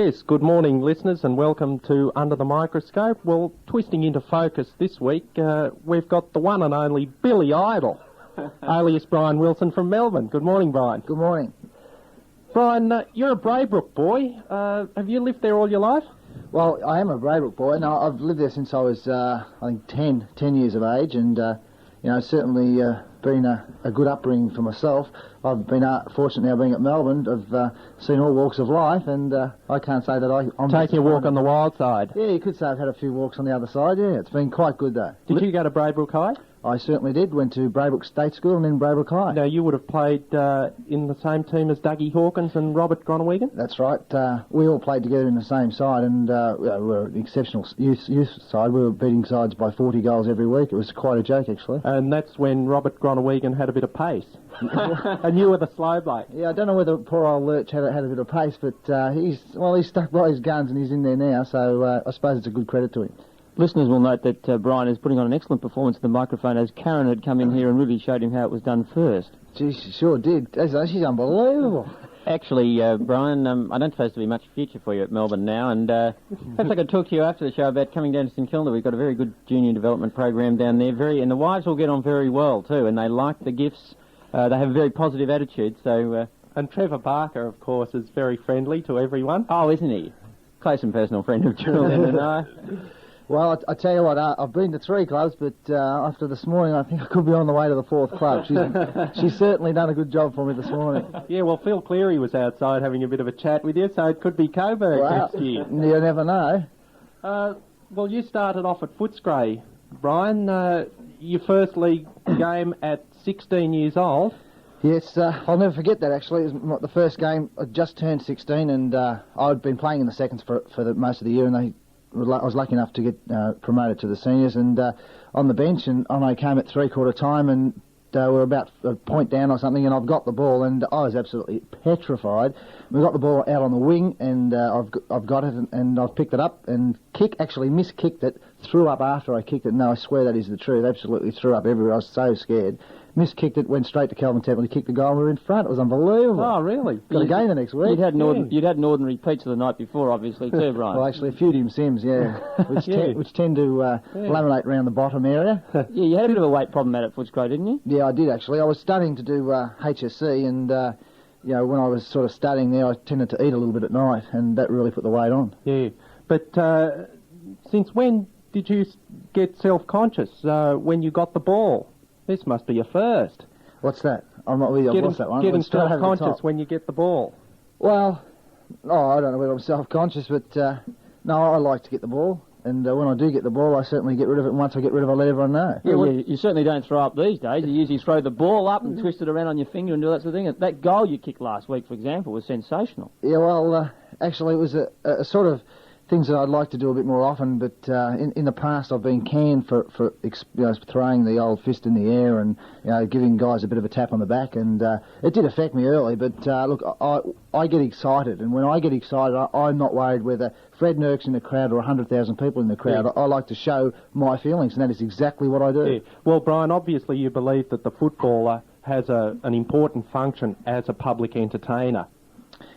Yes, good morning listeners and welcome to Under the Microscope. Well, twisting into focus this week, we've got the one and only Billy Idol, alias Brian Wilson from Melbourne. Good morning, Brian. Good morning. Brian, you're a Braybrook boy. Have you lived there all your life? Well, I am a Braybrook boy. No, I've lived there since I was, I think, 10 years of age, and, certainly been a good upbringing for myself. I've been fortunate now being at Melbourne. I've seen all walks of life, and I can't say that I'm... Taking a walk on the wild side. Yeah, you could say I've had a few walks on the other side, yeah. It's been quite good, though. Did you go to Braybrook High? I certainly did. Went to Braybrook State School and then Braybrook High. Now, you would have played in the same team as Dougie Hawkins and Robert Gronewegan? That's right. We all played together in the same side, and we were an exceptional youth side. We were beating sides by 40 goals every week. It was quite a joke, actually. And that's when Robert Gronewegan had a bit of pace. And you were the slow bloke. Yeah, I don't know whether poor old Lurch had a bit of pace, but he's stuck by his guns and he's in there now, so I suppose it's a good credit to him. Listeners will note that Brian is putting on an excellent performance at the microphone as Karen had come in here and really showed him how it was done first. Gee, she sure did. She's unbelievable. Actually, Brian, I don't suppose to be much future for you at Melbourne now, and perhaps I could talk to you after the show about coming down to St Kilda. We've got a very good junior development program down there, and the wives will get on very well too, and they like the gifts. They have a very positive attitude, so... And Trevor Barker, of course, is very friendly to everyone. Oh, isn't he? Close and personal friend of Julian and I. Well, I tell you what, I've been to 3 clubs, but after this morning, I think I could be on the way to the 4th club. She's certainly done a good job for me this morning. Yeah, well, Phil Cleary was outside having a bit of a chat with you, so it could be Coburg next year. You never know. Well, you started off at Footscray, Brian. Your first league game at 16 years old. Yes, I'll never forget that, actually. It was the first game. I just turned 16, and I'd been playing in the seconds for most of the year, and I was lucky enough to get promoted to the seniors, and on the bench, and I came at three-quarter time, and we're about a point down or something, and I've got the ball, and I was absolutely petrified. We got the ball out on the wing, and I've got it, and I've picked it up, and miskicked it, threw up after I kicked it. No, I swear that is the truth. Absolutely threw up everywhere. I was so scared. Miskicked it, went straight to Calvin Temple. He kicked the goal, and we were in front. It was unbelievable. Oh, really? Got a game the next week. You'd had an ordinary pizza the night before, obviously, too, Brian. Well, actually, a few Dim Sims, yeah, which tend to laminate around the bottom area. Yeah, you had a bit of a weight problem at Footscray, didn't you? Yeah, I did, actually. I was studying to do HSC, and, when I was sort of studying there, I tended to eat a little bit at night, and that really put the weight on. Yeah, but since when did you get self-conscious when you got the ball? This must be a first. What's that? I'm not really what's that one? Getting self-conscious when you get the ball. Well, I don't know whether I'm self-conscious, but no, I like to get the ball, and when I do get the ball, I certainly get rid of it, and once I get rid of it, I let everyone know. Yeah, you certainly don't throw up these days. You usually throw the ball up and twist it around on your finger and do that sort of thing. That goal you kicked last week, for example, was sensational. Yeah, well, actually, it was a sort of things that I'd like to do a bit more often, but in the past I've been canned for throwing the old fist in the air and giving guys a bit of a tap on the back, and it did affect me early. But look, I get excited, and when I get excited, I'm not worried whether Fred Nurk's in the crowd or 100,000 people in the crowd. Yeah. I like to show my feelings, and that is exactly what I do. Yeah. Well, Brian, obviously you believe that the footballer has an important function as a public entertainer.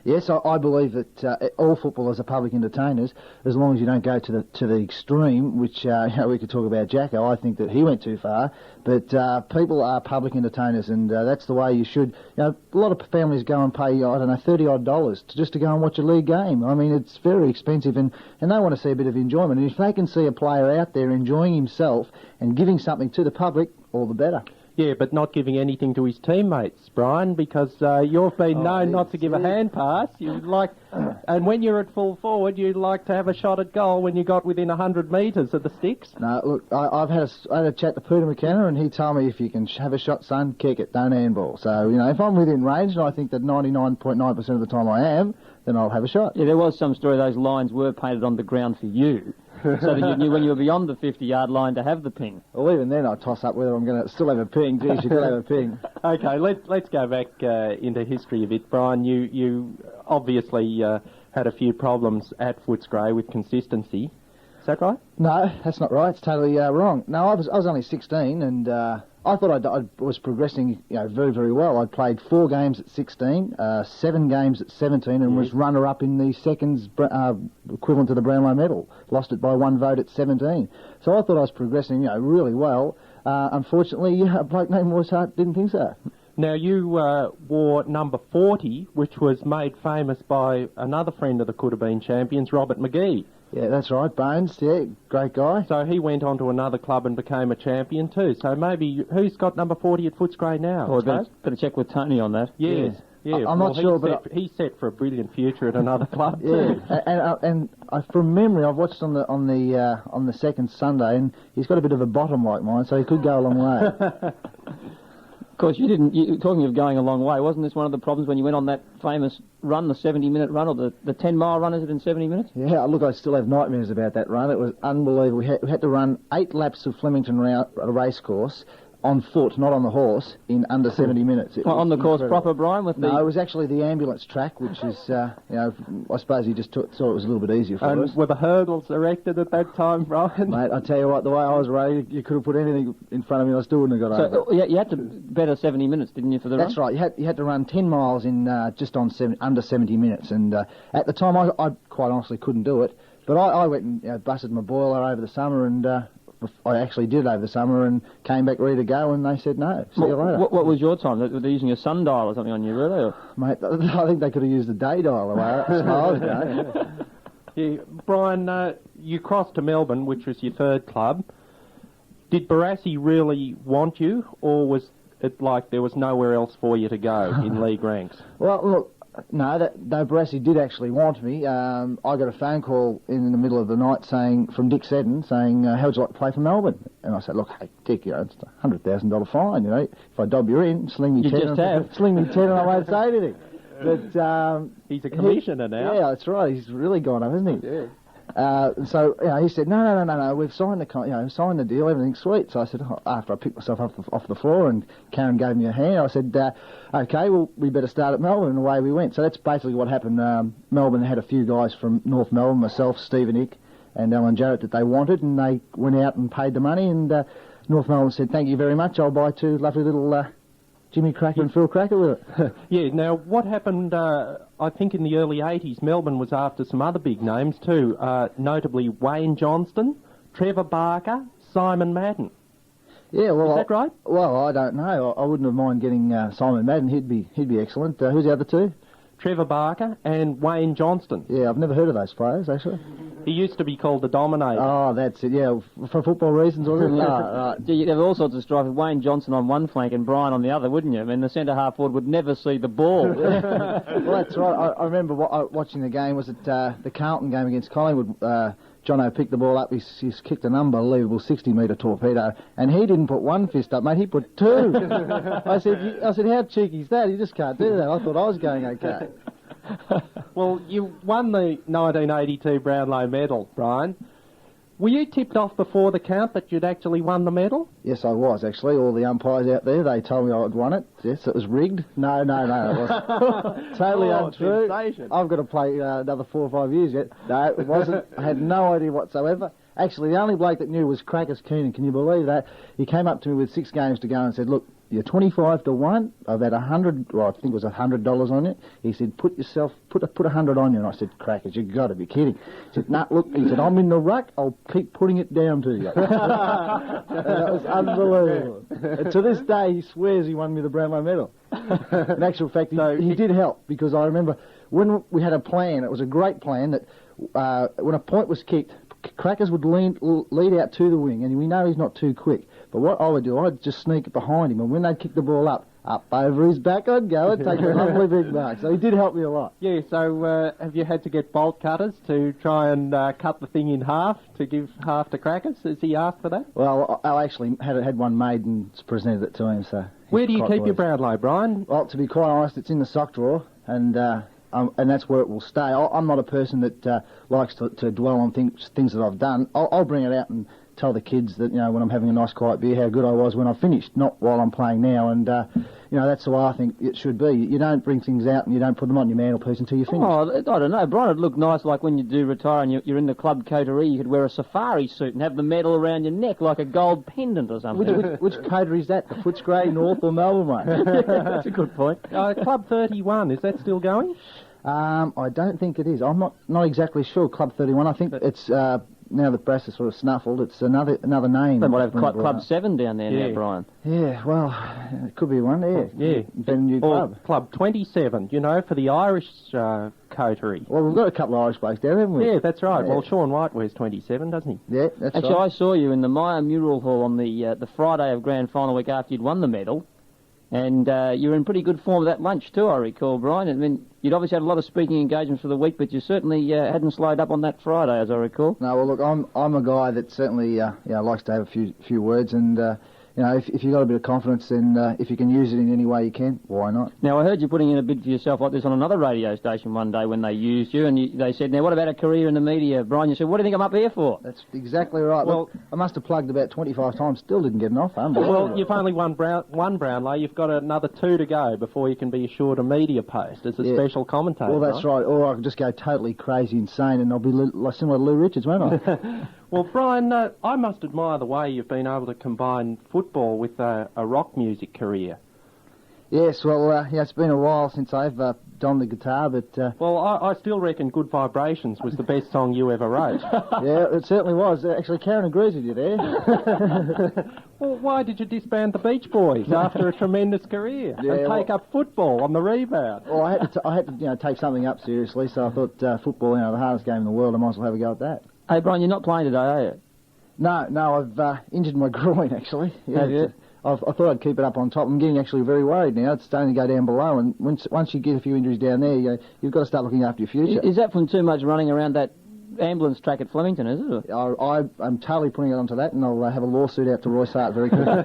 Yes, I believe that all footballers are public entertainers, as long as you don't go to the extreme, which we could talk about Jacko. I think that he went too far, but people are public entertainers, and that's the way you should. A lot of families go and pay $30-odd just to go and watch a league game. I mean, it's very expensive, and they want to see a bit of enjoyment. And if they can see a player out there enjoying himself and giving something to the public, all the better. Yeah, but not giving anything to his teammates, Brian, because you've been known not to give a hand pass. And when you're at full forward, you'd like to have a shot at goal when you got within 100 metres of the sticks. No, look, I had a chat to Peter McKenna, and he told me if you can have a shot, son, kick it, don't handball. So, if I'm within range, and I think that 99.9% of the time I am, then I'll have a shot. Yeah, there was some story those lines were painted on the ground for you. So that you knew when you were beyond the 50-yard line to have the ping. Well, even then I'd toss up whether I'm going to still have a ping. Geez, you could have a ping. Okay, let's go back into history a bit. Brian, you obviously had a few problems at Footscray with consistency. Is that right? No, that's not right. It's totally wrong. No, I was only 16, and I thought I was progressing, very, very well. I'd played 4 games at 16, 7 games at 17, and was runner-up in the seconds equivalent to the Brownlow medal. Lost it by 1 vote at 17. So I thought I was progressing, really well. Unfortunately, a bloke named Royce Hart didn't think so. Now, you wore number 40, which was made famous by another friend of the Coodabeens champions, Robert McGee. Yeah, that's right, Bones. Yeah, great guy. So he went on to another club and became a champion too. So maybe, who's got number 40 at Footscray now? Well, better check with Tony on that. Yes. Yeah, I'm not sure, but he's set for a brilliant future at another club. Yeah, too. and from memory, I've watched on the second Sunday, and he's got a bit of a bottom like mine, so he could go a long way. Of course, talking of going a long way, wasn't this one of the problems when you went on that famous run, the 70-minute run, or the 10-mile run, is it in 70 minutes? Yeah, look, I still have nightmares about that run. It was unbelievable. We had to run 8 laps of Flemington racecourse on foot, not on the horse, in under 70 minutes. On the course proper, Brian? No, it was actually the ambulance track, which is, I suppose he just thought it was a little bit easier for us. And were the hurdles erected at that time, Brian? Mate, I tell you what, the way I was rated, you could have put anything in front of me and I still wouldn't have got over it. So you had to better 70 minutes, didn't you, for the run? That's right. You had to run 10 miles in just on under 70 minutes. And at the time, I quite honestly couldn't do it. But I went and busted my boiler over the summer, and I actually did over the summer and came back ready to go, and they said no. See you later. What was your time? Were they using a sundial or something on you, really? Or? Mate, I think they could have used a day dial the way I was going. Yeah, Brian, you crossed to Melbourne, which was your third club. Did Barassi really want you, or was it like there was nowhere else for you to go in league ranks? Well, look, no, Barassi did actually want me. I got a phone call in the middle of the night from Dick Seddon saying, how would you like to play for Melbourne? And I said, look, hey, Dick, it's a $100,000 fine, if I dob you in, sling me 10 and I won't say anything. But he's a commissioner now. Yeah, that's right. He's really gone up, hasn't he? Yeah. So he said, no, we've signed the deal, everything's sweet. So I said, after I picked myself off the floor and Karen gave me a hand, I said, okay, well, we better start at Melbourne, and away we went. So that's basically what happened. Melbourne had a few guys from North Melbourne, myself, Stephen Ick, and Alan Jarrett that they wanted, and they went out and paid the money, and North Melbourne said, thank you very much, I'll buy 2 lovely little Jimmy Cracker and Phil Cracker with it. Yeah, now what happened, I think in the early 80s, Melbourne was after some other big names too, notably Wayne Johnston, Trevor Barker, Simon Madden. Yeah, well, is that right? Well, I don't know. I wouldn't have mind getting Simon Madden. He'd be excellent. Who's the other 2? Trevor Barker and Wayne Johnston. Yeah, I've never heard of those players, actually. He used to be called the Dominator. Oh, that's it, yeah. For football reasons, wasn't it? Right. You'd have all sorts of strife with Wayne Johnson on one flank and Brian on the other, wouldn't you? I mean, the centre-half forward would never see the ball. Well, that's right. I remember watching the game. Was it the Carlton game against Collingwood? Jono picked the ball up. He's kicked an unbelievable 60-metre torpedo, and he didn't put 1 fist up, mate. He put 2. I said, how cheeky is that? You just can't do that. I thought I was going okay. Well, you won the 1982 Brownlow medal, Brian. Were you tipped off before the count that you'd actually won the medal? Yes, I was, actually. All the umpires out there, they told me I'd won it. Yes, it was rigged. No, it wasn't. Totally untrue. Sensation. I've got to play another 4 or 5 years yet. No, it wasn't. I had no idea whatsoever. Actually, the only bloke that knew was Crackers Keenan. Can you believe that? He came up to me with 6 games to go and said, look, you're 25 to 1. I've had 100, well, I think it was $100 on it. He said, put a 100 on you. And I said, Crackers, you've got to be kidding. He said, nah, look, he said, I'm in the ruck. I'll keep putting it down to you. And that was unbelievable. And to this day, he swears he won me the Brownlow medal. In actual fact, he did help, because I remember when we had a plan, it was a great plan, that when a point was kicked, Crackers would lead out to the wing, and we know he's not too quick. But what I would do, I'd just sneak behind him, and when they'd kick the ball up over his back I'd go and take a lovely big mark. So he did help me a lot. Yeah, so have you had to get bolt cutters to try and cut the thing in half to give half to Crackers? Has he asked for that? Well, I actually had one made and presented it to him. So where do you keep your Brownlow, Brian? Well, to be quite honest, it's in the sock drawer, and that's where it will stay. I'm not a person that likes to dwell on things that I've done. I'll bring it out and tell the kids that, when I'm having a nice quiet beer, how good I was when I finished, not while I'm playing now. And, that's the way I think it should be. You don't bring things out and you don't put them on your mantelpiece until you finish. Oh, I don't know, Brian, it'd look nice like when you do retire and you're in the club coterie, you could wear a safari suit and have the medal around your neck like a gold pendant or something. Which coterie is that? The Footscray, North or Melbourne, mate? That's a good point. Club 31, is that still going? I don't think it is. I'm not exactly sure. Club 31. I think it's now that Brass is sort of snuffled. It's another name. They might have Club 7 down there now, Brian. Yeah, well, it could be one. Yeah. Been a new club. Club 27. For the Irish coterie. Well, we've got a couple of Irish blokes there, haven't we? Yeah, that's right. Yeah. Well, Sean White wears 27, doesn't he? Yeah, that's Actually, right. I saw you in the Maya Mural Hall on the Friday of Grand Final week after you'd won the medal. And you were in pretty good form at that lunch too, I recall, Brian. I mean, you'd obviously had a lot of speaking engagements for the week, but you certainly hadn't slowed up on that Friday, as I recall. No, well, look, I'm a guy that certainly likes to have a few words, and if you've got a bit of confidence, then if you can use it in any way you can, why not? Now, I heard you putting in a bid for yourself like this on another radio station one day when they used you, and they said, now, what about a career in the media, Brian? You said, what do you think I'm up here for? That's exactly right. Well, look, I must have plugged about 25 times, still didn't get an offer. Well, you've only won one Brownlow. You've got another 2 to go before you can be assured a media post as a special commentator. Well, that's right. Or I could just go totally crazy insane and I'll be similar to Lou Richards, won't I? Well, Brian, I must admire the way you've been able to combine football with a rock music career. Yes, well, it's been a while since I've donned the guitar, but... Well, I still reckon Good Vibrations was the best song you ever wrote. Yeah, it certainly was. Actually, Karen agrees with you there. Well, why did you disband the Beach Boys after a tremendous career and take up football on the rebound? Well, I had to take something up seriously, so I thought football, the hardest game in the world, I might as well have a go at that. Hey, Brian, you're not playing today, are you? No, I've injured my groin, actually. Yeah, have you? I thought I'd keep it up on top. I'm getting actually very worried now. It's starting to go down below, and once you get a few injuries down there, you've got to start looking after your future. Is that from too much running around that ambulance track at Flemington, is it? I'm totally putting it onto that, and I'll have a lawsuit out to Royce Hart very quickly.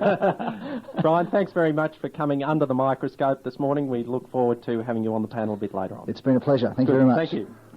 Brian, thanks very much for coming under the microscope this morning. We look forward to having you on the panel a bit later on. It's been a pleasure. Thank you very much. Thank you.